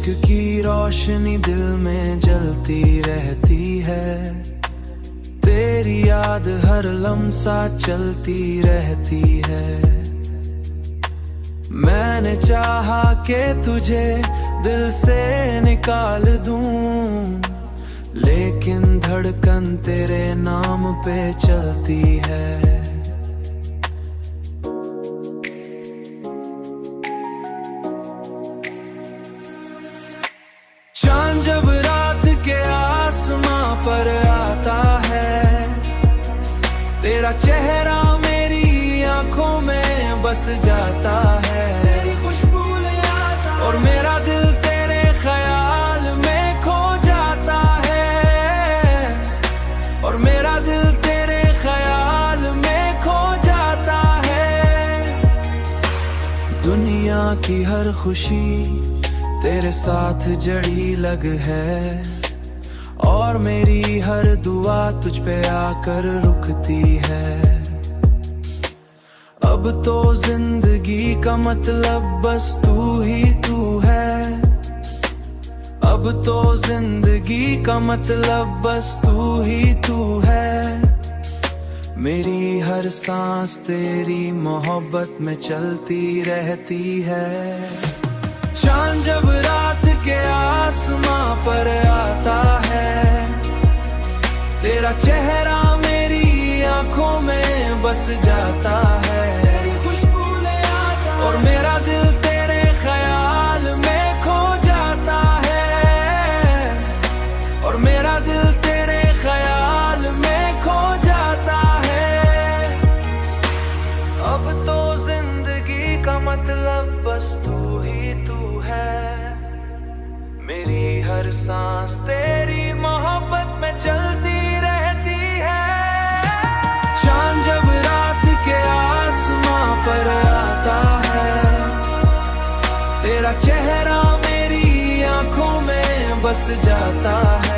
इश्क की रोशनी दिल में जलती रहती है, तेरी याद हर लम्हा चलती रहती है। मैंने चाहा कि तुझे दिल से निकाल दूं, लेकिन धड़कन तेरे नाम पे चलती है। चांद जब रात के आसमां पर आता है, तेरा चेहरा मेरी आंखों में बस जाता है। तेरी खुशबू ले आता और मेरा दिल तेरे ख्याल में खो जाता है, और मेरा दिल तेरे ख्याल में खो जाता है। दुनिया की हर खुशी तेरे साथ जड़ी लग है, और मेरी हर दुआ तुझ पे आकर रुकती है। अब तो जिंदगी का मतलब बस तू ही तू है, अब तो जिंदगी का मतलब बस तू ही तू है। मेरी हर सांस तेरी मोहब्बत में चलती रहती है। चांद जब रात के आसमां पर आता है, तेरा चेहरा मेरी आंखों में बस जाता है। तेरी खुशबू ले आता और मेरा दिल तेरे ख्याल में खो जाता है, और मेरा दिल तेरे ख्याल में खो जाता है। अब तो जिंदगी का मतलब बस तू ही तू है, मेरी हर सांस तेरी मोहब्बत में चलती रहती है। चांद जब रात के आसमां पर आता है, तेरा चेहरा मेरी आंखों में बस जाता है।